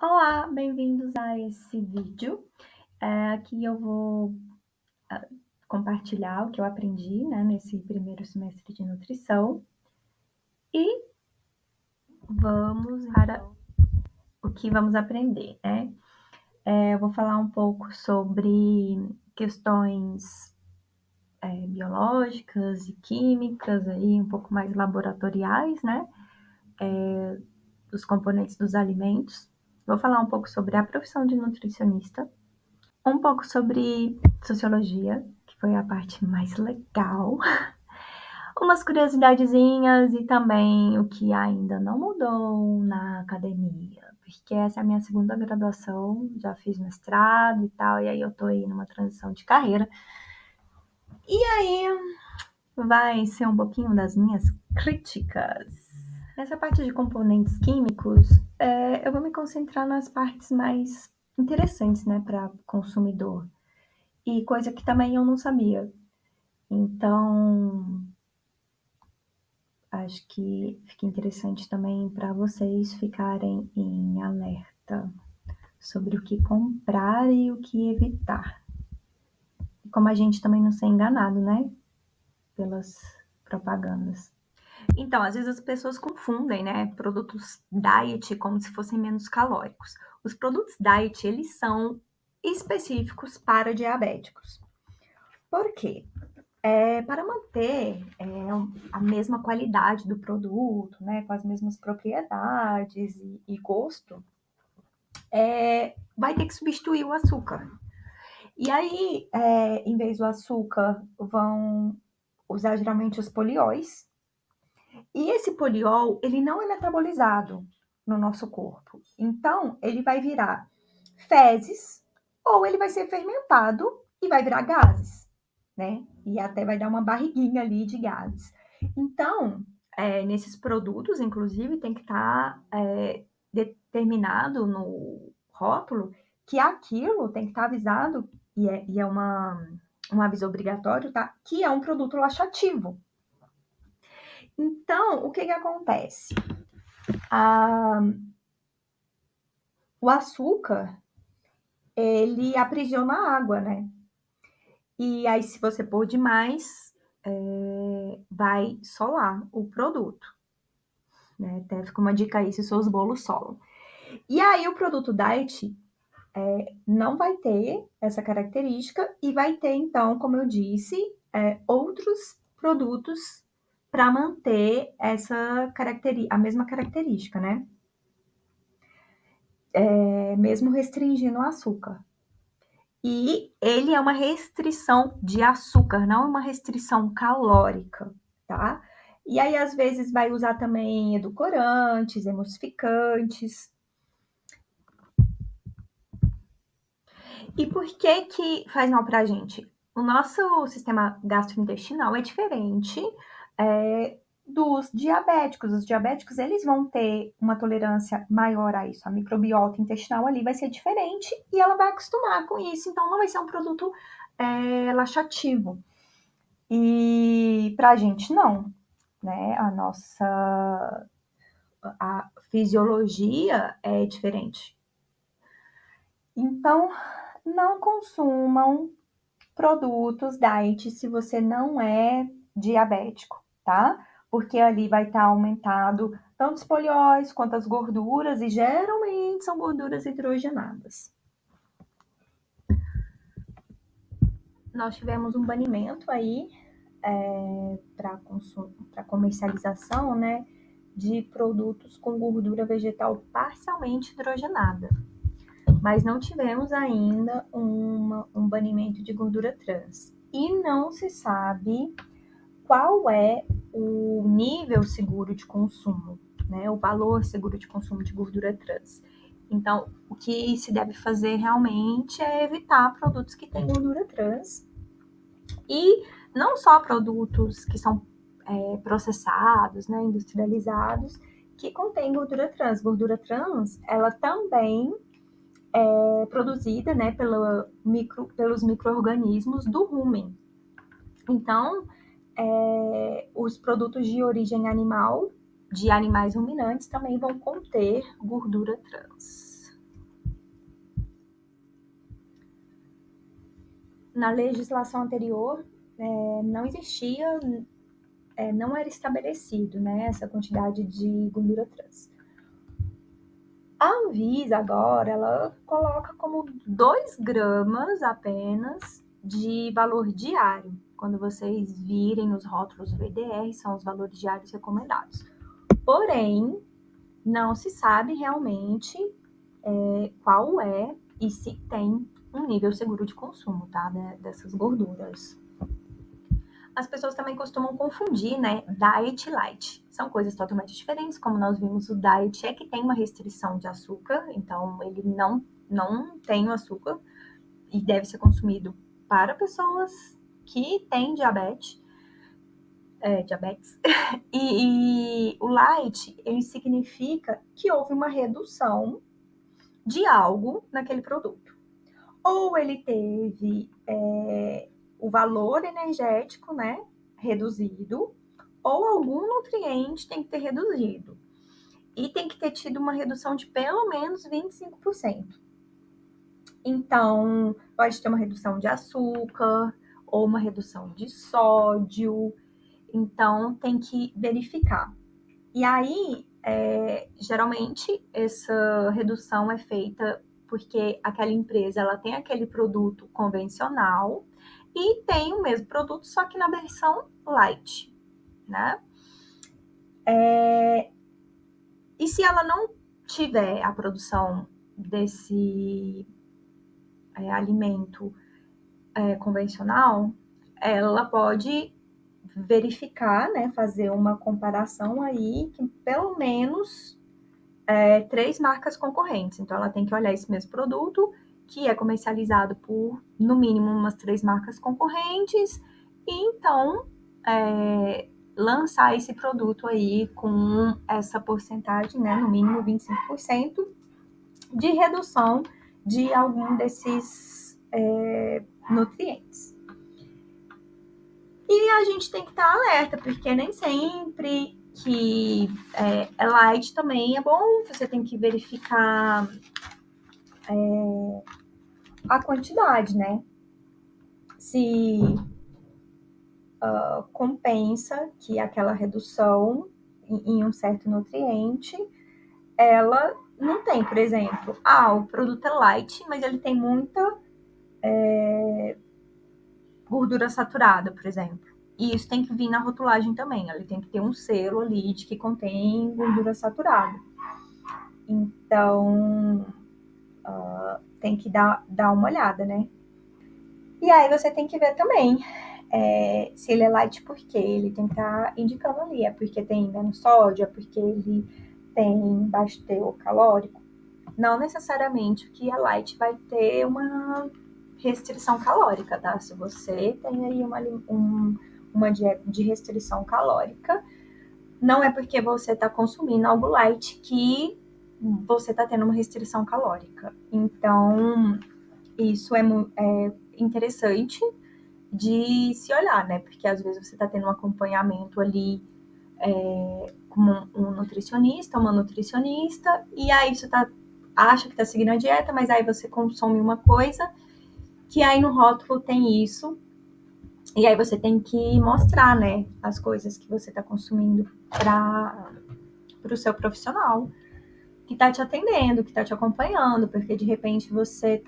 Olá, bem-vindos a esse vídeo. Aqui eu vou compartilhar o que eu aprendi, né, nesse primeiro semestre de nutrição e vamos para o que vamos aprender, né? Eu vou falar um pouco sobre questões biológicas e químicas, aí, um pouco mais laboratoriais, né? Dos componentes dos alimentos. Vou falar um pouco sobre a profissão de nutricionista, um pouco sobre sociologia, que foi a parte mais legal, umas curiosidadezinhas e também o que ainda não mudou na academia, porque essa é a minha segunda graduação, já fiz mestrado e tal, e aí eu tô aí numa transição de carreira. E aí vai ser um pouquinho das minhas críticas. Nessa parte de componentes químicos, eu vou me concentrar nas partes mais interessantes, né, para consumidor. E coisa que também eu não sabia. Então, acho que fica interessante também para vocês ficarem em alerta sobre o que comprar e o que evitar. E como a gente também não ser enganado, né? Pelas propagandas. Então, às vezes as pessoas confundem, né, produtos diet como se fossem menos calóricos. Os produtos diet, eles são específicos para diabéticos. Por quê? Para manter a mesma qualidade do produto, né, com as mesmas propriedades e gosto, vai ter que substituir o açúcar. E aí, em vez do açúcar, vão usar geralmente os polióis. E esse poliol, ele não é metabolizado no nosso corpo. Então, ele vai virar fezes ou ele vai ser fermentado e vai virar gases, né? E até vai dar uma barriguinha ali de gases. Então, nesses produtos, inclusive, tem que estar determinado no rótulo que aquilo tem que estar avisado, e é um aviso obrigatório, tá? Que é um produto laxativo. Então, o que acontece? O açúcar, ele aprisiona a água, né? E aí, se você pôr demais, vai solar o produto. Né? Até fica uma dica aí se os seus bolos solam. E aí, o produto diet não vai ter essa característica e vai ter, então, como eu disse, outros produtos para manter a mesma característica, né? Mesmo restringindo o açúcar. E ele é uma restrição de açúcar, não é uma restrição calórica, tá? E aí, às vezes, vai usar também edulcorantes, emulsificantes. E por que faz mal pra gente? O nosso sistema gastrointestinal é diferente dos diabéticos. Os diabéticos, eles vão ter uma tolerância maior a isso. A microbiota intestinal ali vai ser diferente e ela vai acostumar com isso. Então, não vai ser um produto laxativo. E pra gente, não. Né? A fisiologia é diferente. Então, não consumam produtos diet se você não é diabético, tá? Porque ali vai estar aumentado tanto os polióis quanto as gorduras, e geralmente são gorduras hidrogenadas. Nós tivemos um banimento aí para comercialização, né, de produtos com gordura vegetal parcialmente hidrogenada. Mas não tivemos ainda um banimento de gordura trans. E não se sabe qual é o nível seguro de consumo, né? O valor seguro de consumo de gordura trans. Então, o que se deve fazer realmente é evitar produtos que têm gordura trans. E não só produtos que são processados, né, industrializados, que contêm gordura trans. Gordura trans, ela também produzida, né, pelos micro-organismos do rumen. Então, os produtos de origem animal, de animais ruminantes, também vão conter gordura trans. na legislação anterior, não existia, não era estabelecido, né, essa quantidade de gordura trans. A Anvisa agora, ela coloca como 2 gramas apenas de valor diário. Quando vocês virem os rótulos do VDR, são os valores diários recomendados. Porém, não se sabe realmente qual é e se tem um nível seguro de consumo, tá? Dessas gorduras. As pessoas também costumam confundir, né, diet e light. São coisas totalmente diferentes, como nós vimos, o diet é que tem uma restrição de açúcar, então ele não tem o açúcar e deve ser consumido para pessoas que têm diabetes. E o light, ele significa que houve uma redução de algo naquele produto. Ou ele teve o valor energético, né, reduzido, ou algum nutriente tem que ter reduzido. E tem que ter tido uma redução de pelo menos 25%. Então, pode ter uma redução de açúcar, ou uma redução de sódio. Então, tem que verificar. E aí, geralmente, essa redução é feita porque aquela empresa ela tem aquele produto convencional e tem o mesmo produto, só que na versão light, né? E se ela não tiver a produção desse alimento convencional, ela pode verificar, né, fazer uma comparação aí que pelo menos 3 marcas concorrentes. Então, ela tem que olhar esse mesmo produto, que é comercializado por, no mínimo, umas 3 marcas concorrentes, e então lançar esse produto aí com essa porcentagem, né, no mínimo 25%, de redução de algum desses nutrientes. E a gente tem que estar alerta, porque nem sempre que é light também é bom, você tem que verificar a quantidade, né? Se compensa que aquela redução em um certo nutriente, ela não tem, por exemplo, o produto é light, mas ele tem muita gordura saturada, por exemplo. E isso tem que vir na rotulagem também. Ele tem que ter um selo ali de que contém gordura saturada. Então, tem que dar uma olhada, né? E aí você tem que ver também se ele é light porque ele tem que estar indicando ali. É porque tem menos sódio, é porque ele tem baixo teor calórico. Não necessariamente o que é light vai ter uma restrição calórica, tá? Se você tem aí uma dieta de restrição calórica, não é porque você está consumindo algo light que você está tendo uma restrição calórica. Então, isso é interessante de se olhar, né? Porque às vezes você está tendo um acompanhamento ali com um nutricionista, uma nutricionista, e aí você acha que está seguindo a dieta, mas aí você consome uma coisa que aí no rótulo tem isso, e aí você tem que mostrar, né, as coisas que você está consumindo para o seu profissional que está te atendendo, que está te acompanhando, porque de repente você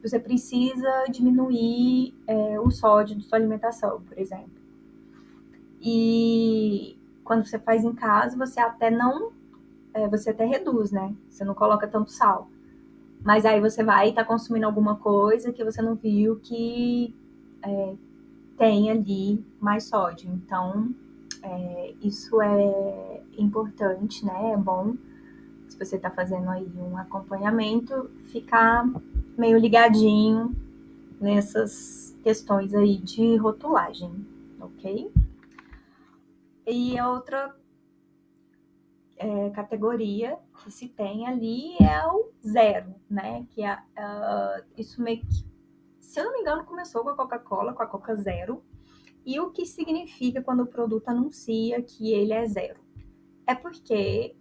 você precisa diminuir o sódio da sua alimentação, por exemplo. E quando você faz em casa, você até não, você até reduz, né? Você não coloca tanto sal. Mas aí você vai estar consumindo alguma coisa que você não viu que tem ali mais sódio. Então, isso é importante, né? É bom, se você está fazendo aí um acompanhamento, ficar meio ligadinho nessas questões aí de rotulagem, ok? E a outra categoria que se tem ali é o zero, né? Que isso meio que, se eu não me engano, começou com a Coca-Cola, com a Coca Zero. E o que significa quando o produto anuncia que ele é zero? É porque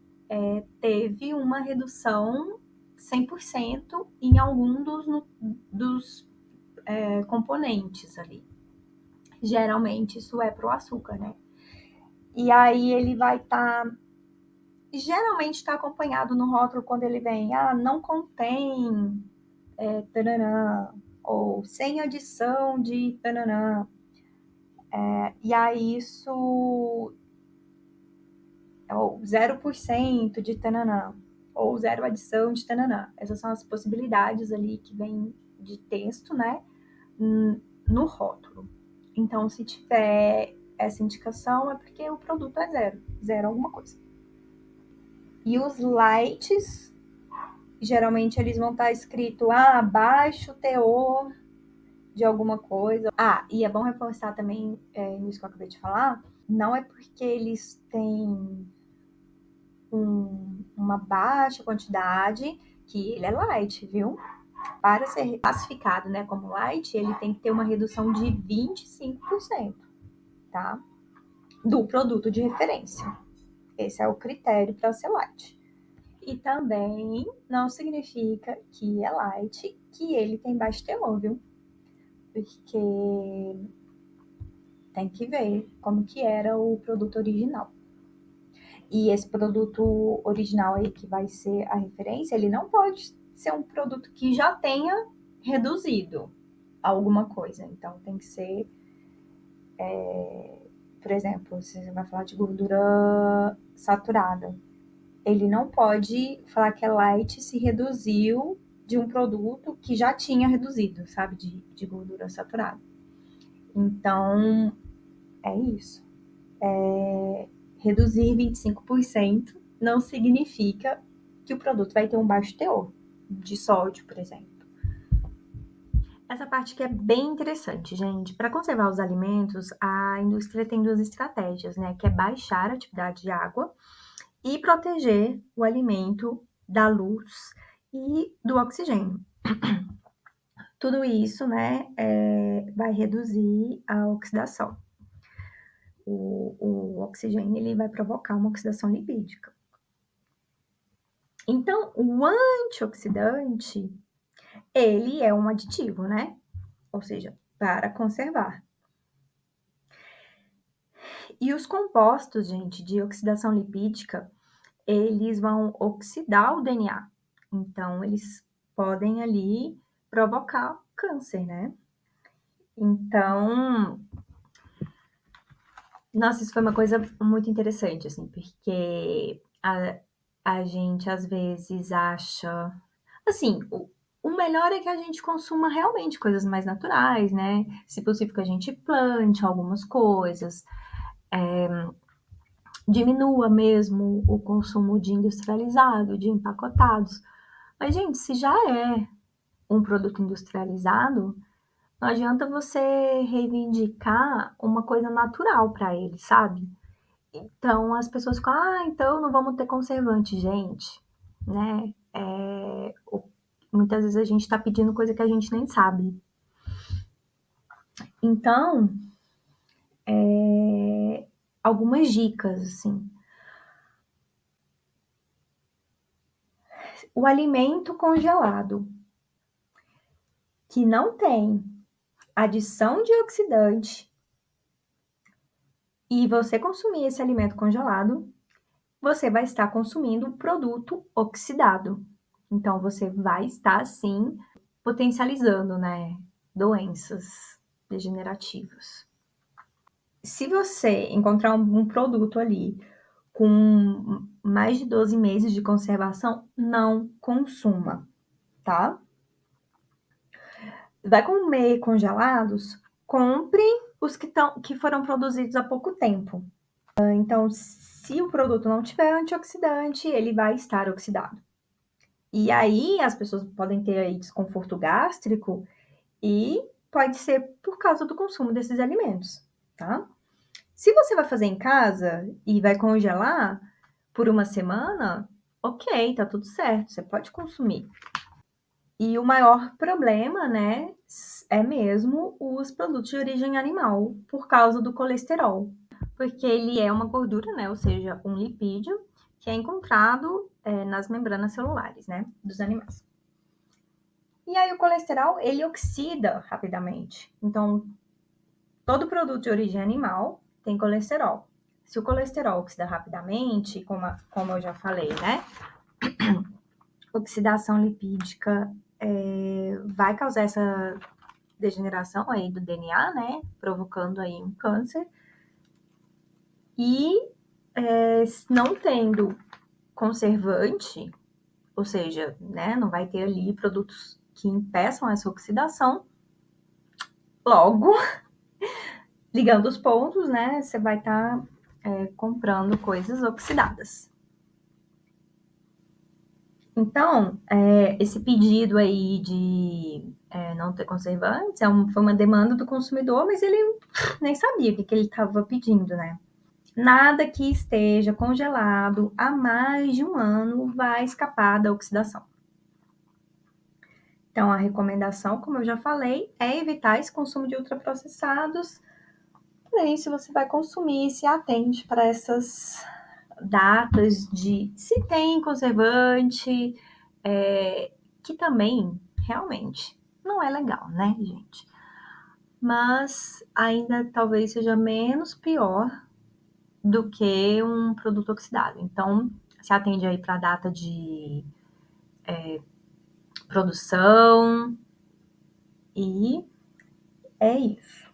teve uma redução 100% em algum dos componentes ali. Geralmente isso é pro açúcar, né? E aí ele vai estar... geralmente está acompanhado no rótulo quando ele vem, não contém tananã, ou sem adição de tananã. E aí isso, ou 0% de tananã, ou zero adição de tananã. Essas são as possibilidades ali que vem de texto, né, no rótulo. Então, se tiver essa indicação, é porque o produto é zero alguma coisa. E os lights, geralmente eles vão estar escrito baixo teor de alguma coisa. E é bom reforçar também isso que eu acabei de falar, não é porque eles têm uma baixa quantidade que ele é light, viu? Para ser classificado, né, como light, ele tem que ter uma redução de 25%, tá? Do produto de referência. Esse é o critério para ser light. E também não significa que é light, que ele tem baixo teor, viu? Porque tem que ver como que era o produto original. E esse produto original aí que vai ser a referência, ele não pode ser um produto que já tenha reduzido alguma coisa. Então tem que ser, por exemplo, se você vai falar de gordura saturada, ele não pode falar que é light se reduziu de um produto que já tinha reduzido, sabe, de gordura saturada. Então, é isso. Reduzir 25% não significa que o produto vai ter um baixo teor de sódio, por exemplo. Essa parte que é bem interessante, gente. Para conservar os alimentos, a indústria tem duas estratégias, né? Que é baixar a atividade de água e proteger o alimento da luz e do oxigênio. Tudo isso, né, vai reduzir a oxidação. O oxigênio ele vai provocar uma oxidação lipídica. Então, o antioxidante, ele é um aditivo, né? Ou seja, para conservar. E os compostos, gente, de oxidação lipídica, eles vão oxidar o DNA. Então, eles podem ali provocar câncer, né? Então, nossa, isso foi uma coisa muito interessante, assim, porque a gente às vezes acha. Assim, o melhor é que a gente consuma realmente coisas mais naturais, né? Se possível, que a gente plante algumas coisas, diminua mesmo o consumo de industrializado, de empacotados. Mas, gente, se já é um produto industrializado, não adianta você reivindicar uma coisa natural para ele, sabe? Então as pessoas ficam, então não vamos ter conservante, gente, né? Muitas vezes a gente está pedindo coisa que a gente nem sabe. Então, algumas dicas, assim. O alimento congelado, que não tem adição de oxidante, e você consumir esse alimento congelado, você vai estar consumindo um produto oxidado. Então, você vai estar, sim, potencializando, né, doenças degenerativas. Se você encontrar um produto ali com mais de 12 meses de conservação, não consuma, tá? Vai comer congelados? Compre os que foram produzidos há pouco tempo. Então, se o produto não tiver antioxidante, ele vai estar oxidado. E aí as pessoas podem ter aí desconforto gástrico e pode ser por causa do consumo desses alimentos, tá? Se você vai fazer em casa e vai congelar por uma semana, ok, tá tudo certo, você pode consumir. E o maior problema, né, é mesmo os produtos de origem animal, por causa do colesterol. Porque ele é uma gordura, né, ou seja, um lipídio, que é encontrado nas membranas celulares, né, dos animais. E aí o colesterol, ele oxida rapidamente. Então, todo produto de origem animal tem colesterol. Se o colesterol oxida rapidamente, como eu já falei, né? Oxidação lipídica vai causar essa degeneração aí do DNA, né? Provocando aí um câncer. E não tendo conservante, ou seja, né, não vai ter ali produtos que impeçam essa oxidação, logo, ligando os pontos, né, você vai estar comprando coisas oxidadas. Então, esse pedido aí de não ter conservantes foi uma demanda do consumidor, mas ele nem sabia o que ele estava pedindo, né? Nada que esteja congelado há mais de um ano vai escapar da oxidação. Então, a recomendação, como eu já falei, é evitar esse consumo de ultraprocessados. Porém, se você vai consumir, se atente para essas datas de se tem conservante, que também, realmente, não é legal, né, gente? Mas ainda talvez seja menos pior do que um produto oxidado. Então, se atende aí para a data de produção e é isso.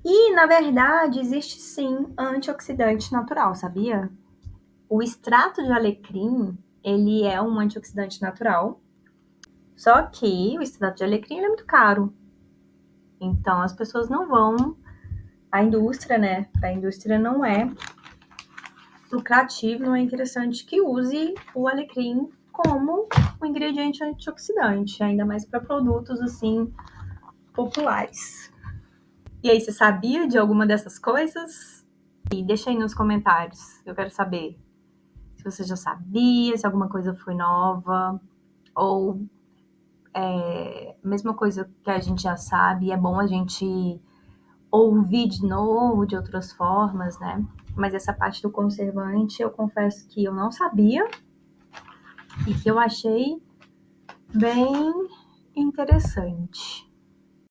E, na verdade, existe sim antioxidante natural, sabia? O extrato de alecrim, ele é um antioxidante natural, só que o extrato de alecrim é muito caro. Então, as pessoas não vão... A indústria, né? A indústria não é lucrativo, não é interessante que use o alecrim como um ingrediente antioxidante, ainda mais para produtos assim populares. E aí, você sabia de alguma dessas coisas? E deixa aí nos comentários, eu quero saber se você já sabia, se alguma coisa foi nova, ou mesma coisa que a gente já sabe, é bom a gente ouvir de novo de outras formas, né? Mas essa parte do conservante, eu confesso que eu não sabia e que eu achei bem interessante.